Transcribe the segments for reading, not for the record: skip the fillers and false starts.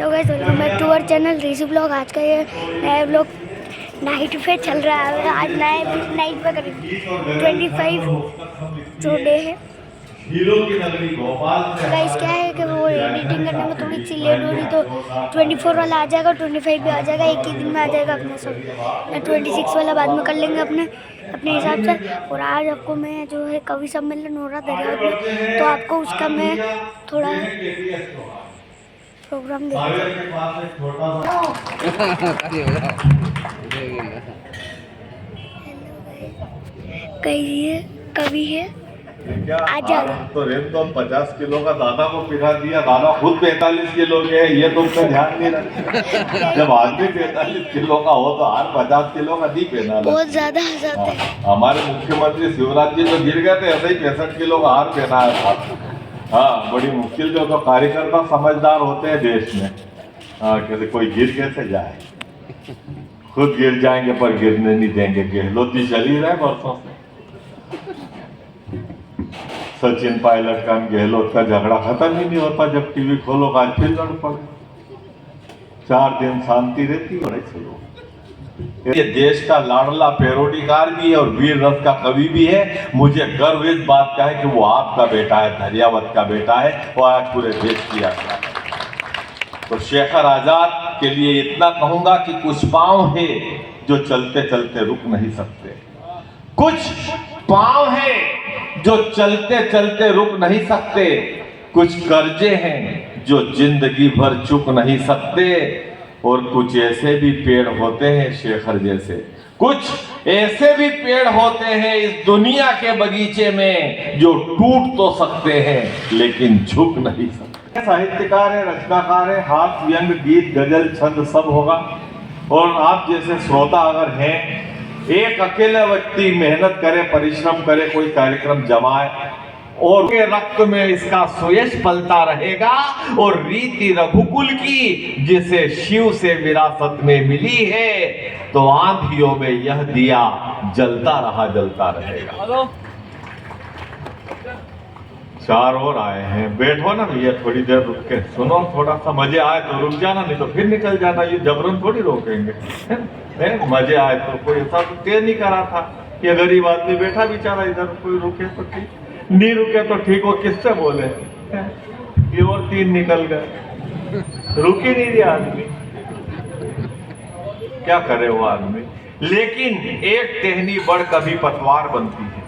Hello guys, welcome back to our channel Rishi blog. आज का ये नया ब्लॉग नाइट पे चल रहा है। आज नाइट पे करीब 25 जो डे है। गाइस क्या है कि वो एडिटिंग करने में थोड़ी सी लेट हो रही, तो 24 वाला आ जाएगा, 25 भी आ जाएगा, एक ही दिन में आ जाएगा अपने सब। 26 वाला बाद में कर लेंगे अपने हिसाब से। और आज आपको मैं जो है कवि सम्मेलन हो रहा दरियावत में, तो आपको उसका मैं थोड़ा प्रोग्राम कही कवि है आजाद। तो रेम तो 50 किलो का दादा को पिला दिया, दादा खुद 45 किलो के है, ये तुमका ध्यान नहीं रखा। जब आदमी 45 किलो का हो तो हार 50 किलो का नहीं पहना। बहुत ज्यादा जाते हैं। हमारे मुख्यमंत्री शिवराज जी तो गिर गए थे, ऐसे ही 65 किलो का हार पहना है। हाँ, बड़ी मुश्किल जो तो कार्यकर्ता समझदार होते हैं देश में। हाँ, कैसे कोई गिर कैसे जाए, खुद गिर जाएंगे पर गिरने नहीं देंगे। गहलोत जी चल ही रहे बरसों से। सचिन पायलट का गहलोत का झगड़ा खत्म ही नहीं होता। जब टीवी खोलो आज फिर लड़ पड़े। 4 दिन शांति रहती है। ये देश का लाडला पैरोडीकार भी है और वीर रस का कवि भी है। मुझे गर्व इस बात का है कि वो आपका बेटा है, दरियावत का बेटा है, और आज पूरे देश की आज्ञा है। तो शेखर आजाद के लिए इतना कहूंगा कि कुछ पांव है जो चलते चलते रुक नहीं सकते, कुछ पांव है जो चलते चलते रुक नहीं सकते, कुछ कर्जे हैं जो जिंदगी भर चुक नहीं सकते, और कुछ ऐसे भी पेड़ होते हैं शेखर जैसे, कुछ ऐसे भी पेड़ होते हैं इस दुनिया के बगीचे में जो टूट तो सकते हैं लेकिन झुक नहीं सकते। साहित्यकार है, रचनाकार है, हाथ व्यंग गीत गजल छंद सब होगा। और आप जैसे श्रोता अगर हैं, एक अकेला व्यक्ति मेहनत करे, परिश्रम करे, कोई कार्यक्रम जमाए और के रक्त में इसका सुयश पलता रहेगा, और रीति रघुकुल की जिसे शिव से विरासत में मिली है, तो आंधियों में यह दिया जलता रहेगा। 4 और आए हैं, बैठो ना भैया, थोड़ी देर रुक के सुनो, थोड़ा सा मजे आए तो रुक जाना, नहीं तो फिर निकल जाना। ये जबरन थोड़ी रोकेंगे, मजे आए तो। कोई ऐसा तो तय नहीं करा था कि गरीब आदमी बैठा बेचारा इधर, कोई रुके तो ठीक, नहीं रुके तो ठीक। वो किससे बोले, ये और 3 निकल गए, रुक ही नहीं दिया आदमी, क्या करे वो आदमी। लेकिन एक टहनी बढ़ कभी पतवार बनती है,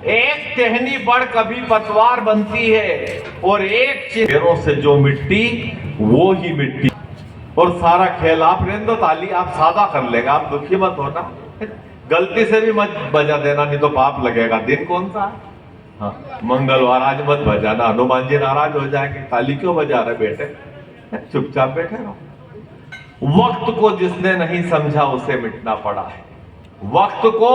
एक टहनी बढ़ कभी पतवार बनती है, और एक चेहरों से जो मिट्टी वो ही मिट्टी। और सारा खेल आप रहने दो, ताली आप सादा कर लेगा, आप दुखी मत होना, गलती से भी मत बजा देना, नहीं तो पाप लगेगा। दिन कौन सा है? हाँ, मंगलवार, आज मत बजाना, हनुमान जी नाराज हो जाएंगे। ताली क्यों बजा रहे बेटे, चुपचाप बैठे रहो। वक्त को जिसने नहीं समझा उसे मिटना पड़ा है, वक्त को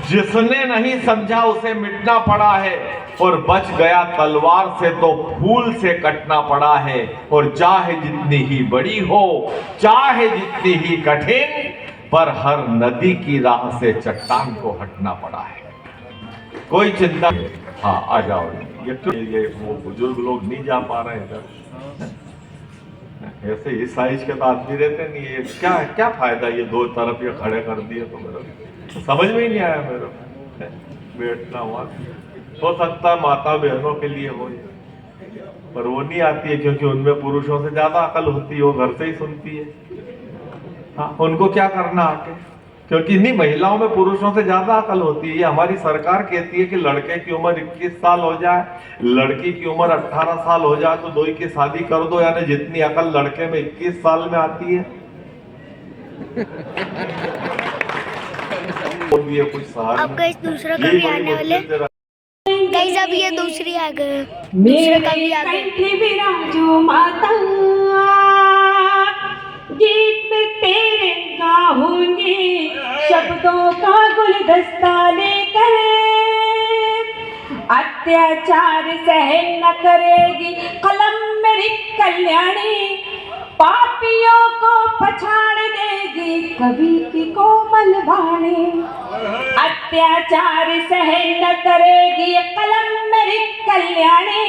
जिसने नहीं समझा उसे मिटना पड़ा है, और बच गया तलवार से तो फूल से कटना पड़ा है। और चाहे जितनी ही बड़ी हो, चाहे जितनी ही कठिन, पर हर नदी की राह से चट्टान को हटना पड़ा है। कोई चिंता नहीं। हाँ, आ जाओ। ये वो बुजुर्ग लोग नहीं जा पा रहे इधर, ऐसे इस साइज के तो आदमी रहते नहीं है। क्या फायदा ये 2 तरफ ये खड़े कर दिए, तो मेरे समझ में ही नहीं आया। मेरे बैठना हुआ, हो सकता है माता बहनों के लिए हो, पर वो नहीं आती है क्योंकि उनमें पुरुषों से ज्यादा अकल होती है, वो घर से ही सुनती है। हाँ, उनको क्या करना आके, क्योंकि नहीं, महिलाओं में पुरुषों से ज्यादा अकल होती है। हमारी सरकार कहती है कि लड़के की उम्र 21 साल हो जाए, लड़की की उम्र 18 साल हो जाए तो 2 की शादी कर दो, यानी जितनी अकल लड़के में 21 साल में आती है। कुछ अब गाइस दूसरा कभी आने वाले, गाइस अब ये दूसरी आ गए, दूसरा कभी आ गए। माता गीत में तेरे गाऊंगी, शब्दों का गुलदस्ता लेकर, अत्याचार सहन न करेगी कलम मेरी कल्याणी, पापियों को पछाड़ देगी कवि की कोमल वाणी। अत्याचार सहन न करेगी कलम मेरी कल्याणी,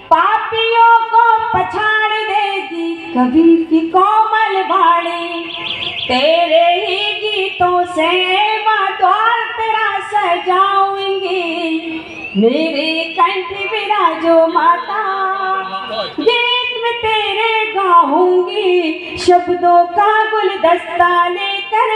पापियों को पछाड़ देगी कवि की कोमल वाणी। तेरे ही गीतों से माँ द्वार तेरा सजाऊंगी, मेरे कंठ विराजो माता, गीत में तेरे गाऊंगी, शब्दों का गुलदस्ता लेकर।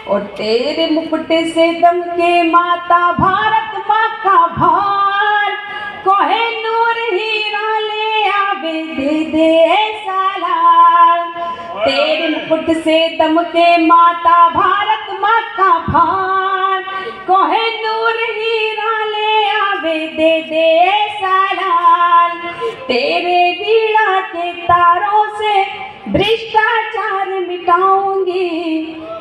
और तेरे मुकुट से दम के माता भारत माँ का भार, कोहे नूर हीरा ले आवे दे दे ऐसा लाल। तेरे मुकुट से दम के माता भारत माँ का भार, कोहे नूर हीरा ले आवे दे दे ऐसा लाल। तेरे वीणा के तारों से भ्रष्टाचार मिटाऊंगी,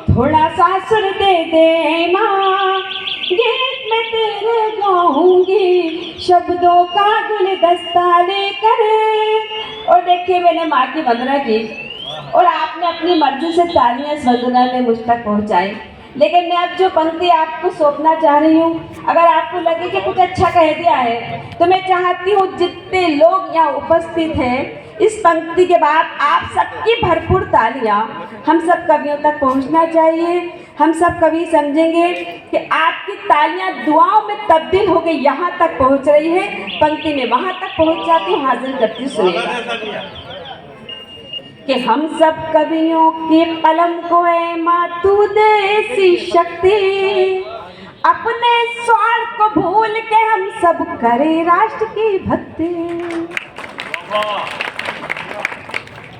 थोड़ा सा सुर दे दे माँ, गीत में तेरे गाऊंगी, शब्दों का गुलदस्ता लेकर। और देखिए मैंने माँ की वंदना की और आपने अपनी मर्जी से तालियां इस वंदना में मुझ तक पहुंचाई, लेकिन मैं अब जो पंक्ति आपको सौंपना चाह रही हूँ, अगर आपको लगे कि कुछ अच्छा कह दिया है तो मैं चाहती हूँ जितने लोग यहाँ उपस्थित हैं, इस पंक्ति के बाद आप सबकी भरपूर तालियां हम सब कवियों तक पहुंचना चाहिए। हम सब कवि समझेंगे कि आपकी तालियां दुआओं में तब्दील होकर यहाँ तक पहुंच रही है, पंक्ति में वहां तक पहुंच जाती हूँ, हाजिर करती हूँ। सुनिएगा कि हम सब कवियों के कलम को है माँ तू दे ऐसी शक्ति, अपने स्वार्थ को भूल के हम सब करें राष्ट्र की भक्ति।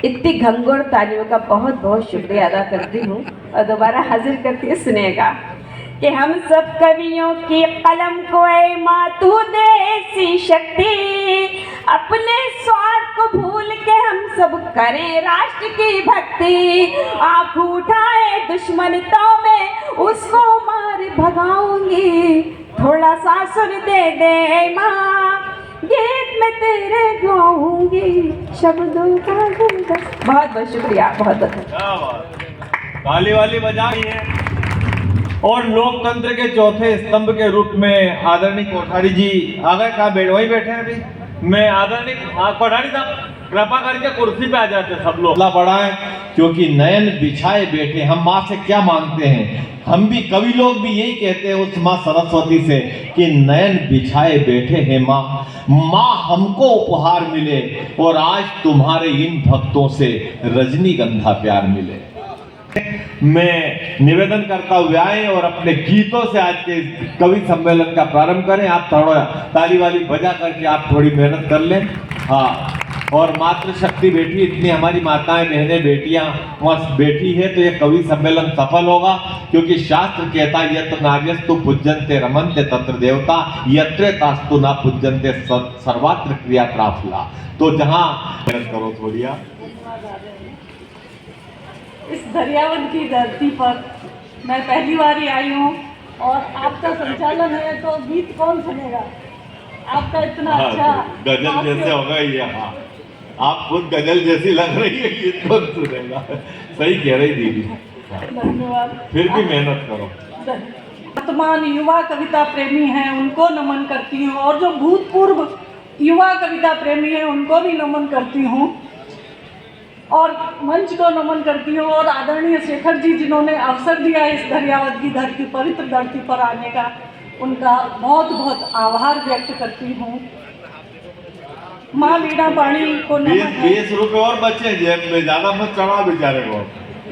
इतनी घंघोर तालियों का बहुत बहुत शुक्रिया अदा करती हूँ और दोबारा हाजिर करती है। सुनेगा कि हम सब कवियों की कलम को है माँ तू दे ऐसी शक्ति, अपने स्वार्थ को भूल के हम सब करें राष्ट्र की भक्ति। आँख उठाए दुश्मन तो मैं उसको मार भगाऊंगी, थोड़ा सा सुन दे दे माँ, गीत में तेरे गाऊंगी, शब्दों का गुलदस्ता। बहुत बहुत शुक्रिया, बहुत बहुत ताली वाली बजाई है। और लोकतंत्र के चौथे स्तंभ के रूप में आदरणीय कोठारी जी आ गए, कहाँ वहीं बैठे हैं अभी। मैं आदरणीय कोठारी साहब कृपा करके कुर्सी पे आ जाते सब लोग बड़ा है, क्योंकि नयन बिछाए बैठे। हम माँ से क्या मांगते हैं, हम भी कवि लोग भी यही कहते हैं उस माँ सरस्वती से कि नयन बिछाए बैठे हैं माँ, माँ हमको उपहार मिले और आज तुम्हारे इन भक्तों से रजनीगंधा प्यार मिले। मैं निवेदन करता हुए आए और अपने गीतों से आज के कवि सम्मेलन का प्रारंभ करें। आप थोड़ा ताली वाली बजा करके आप थोड़ी मेहनत कर लें। हाँ, और मातृशक्ति बैठी, इतनी हमारी माताएं बहनें बेटियां वहां बैठी है, तो ये कवि सम्मेलन सफल होगा, क्योंकि शास्त्र कहता है यत्र नार्यस्तु पूज्यन्ते रमन्ते तत्र देवता, यत्र तास्तु न पूज्यन्ते सर्वत्र क्रिया प्राफुला। तो जहां मेहनत करो थोड़ी। इस दरियावत की धरती पर मैं पहली बार ही आई हूँ और आपका संचालन है तो गीत कौन सुनेगा, आपका इतना अच्छा गजल जैसे होगा ये। हाँ, आप खुद गजल जैसी लग रही है, गीत कौन सुनेगा। सही कह रही दीदी। धन्यवाद। फिर भी मेहनत करो। वर्तमान युवा कविता प्रेमी हैं उनको नमन करती हूँ, और जो भूतपूर्व युवा कविता प्रेमी हैं उनको भी नमन करती हूँ, और मंच को नमन करती हूँ। और आदरणीय शेखर जी जिन्होंने अवसर दिया इस दरियावत की धरती, पवित्र धरती पर आने का, उनका बहुत बहुत आभार व्यक्त करती हूँ। माँ वीणा पाणी को 20 रुपए और बचे जेब में, ज्यादा मत चढ़ा बेचारे को।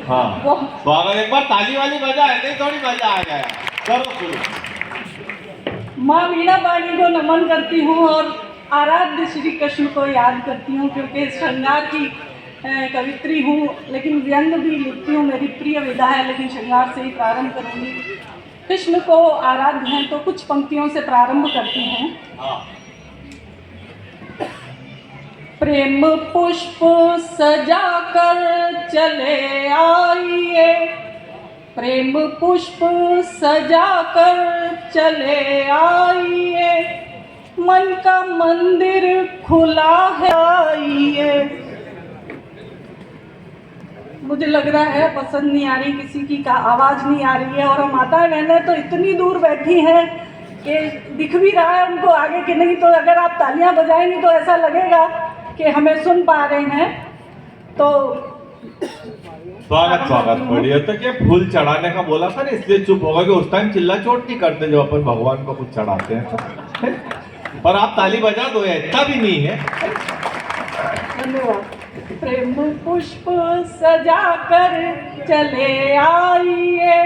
हाँ, तो अगर एक बार ताली वाली मजा है, नहीं थोड़ी मजा आ गया। करो शुरू। माँ वीणा पाणी को नमन करती हूँ और आराध्य श्री कृष्ण को याद करती हूँ, क्योंकि श्रृंगार की कवित्री हूँ, लेकिन व्यंग भी लिखती हूँ, मेरी प्रिय विधा है, लेकिन श्रृंगार से ही प्रारंभ करूँगी। कृष्ण को आराध्य हैं तो कुछ पंक्तियों से प्रारंभ करती हैं। प्रेम पुष्प सजाकर चले आइए, प्रेम पुष्प सजाकर चले आइए, मन का मंदिर खुला है आइए। मुझे लग रहा है पसंद नहीं आ रही, किसी की का आवाज़ नहीं आ रही है, और माता बहनें तो इतनी दूर बैठी हैं कि दिख भी रहा है उनको आगे कि नहीं, तो अगर आप तालियां बजाएंगी तो ऐसा लगेगा कि हमें सुन पा रहे हैं। तो स्वागत स्वागत। बढ़िया। तो क्या फूल चढ़ाने का बोला था ना, इसलिए चुप होगा कि उस टाइम चिल्ला चोट नहीं करते जो अपन भगवान को कुछ चढ़ाते हैं तो। पर आप ताली बजा दो, इतना भी नहीं है। धन्यवाद। प्रेम पुष्प सजा कर चले आइए,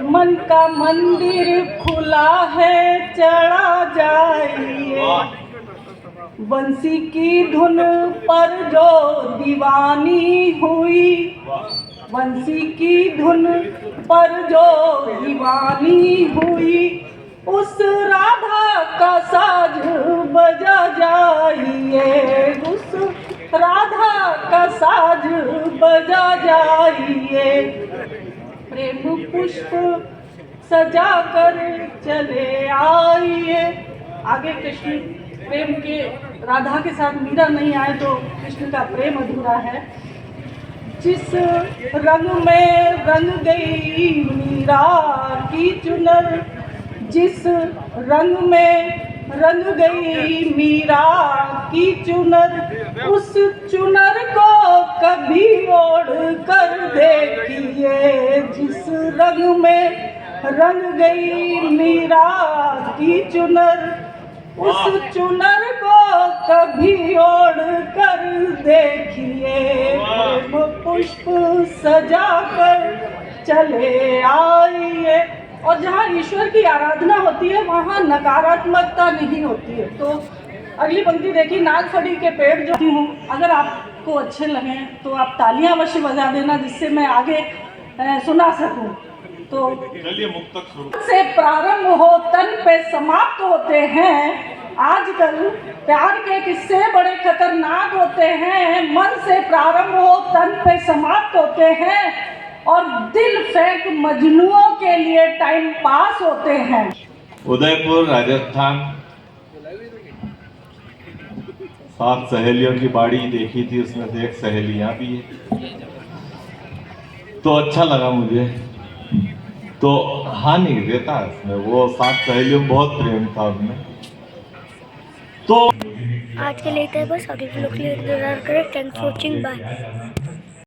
मन का मंदिर खुला है चढ़ा जाइए। बंसी की धुन पर जो दीवानी हुई, बंसी की धुन पर जो दीवानी हुई, उस राधा का साज बजा जाइए, उस राधा का साज बजा जाइए। प्रेम पुष्प सजा कर चले आइए। आगे कृष्ण प्रेम के, राधा के साथ मीरा नहीं आए तो कृष्ण का प्रेम अधूरा है। जिस रंग में रंग गई मीरा की चुनर, जिस रंग में रंग गई मीरा की चुनर, उस चुनर को कभी ओढ़ कर देखिए। जिस रंग में रंग गई मीरा की चुनर, उस चुनर को कभी ओढ़ कर देखिए। प्रेम पुष्प सजा कर चले आइए। और जहाँ ईश्वर की आराधना होती है वहाँ नकारात्मकता नहीं होती है। तो अगली पंक्ति देखिए, नागफड़ी के पेड़ जो हूँ, अगर आपको अच्छे लगें तो आप तालियां अवश्य बजा देना जिससे मैं आगे सुना सकूं। तो चलिए मुक्तक शुरू से प्रारंभ हो तन पे समाप्त होते हैं। आजकल प्यार के किस्से बड़े खतरनाक होते हैं। मन से प्रारंभ हो तन पे समाप्त होते हैं, और दिल फेंक मजनुओं के लिए टाइम पास होते हैं। उदयपुर राजस्थान। 7 सहेलियों की बाड़ी देखी थी, उसमें से एक सहेली यहाँ भी है, तो अच्छा लगा मुझे। तो हानि देता है उसमें, वो 7 सहेलियों में बहुत प्रेम था उसमें। तो आज के लिए इतना बस। अगले व्लॉग के लिए इंतजार करें। Thanks for watching, bye.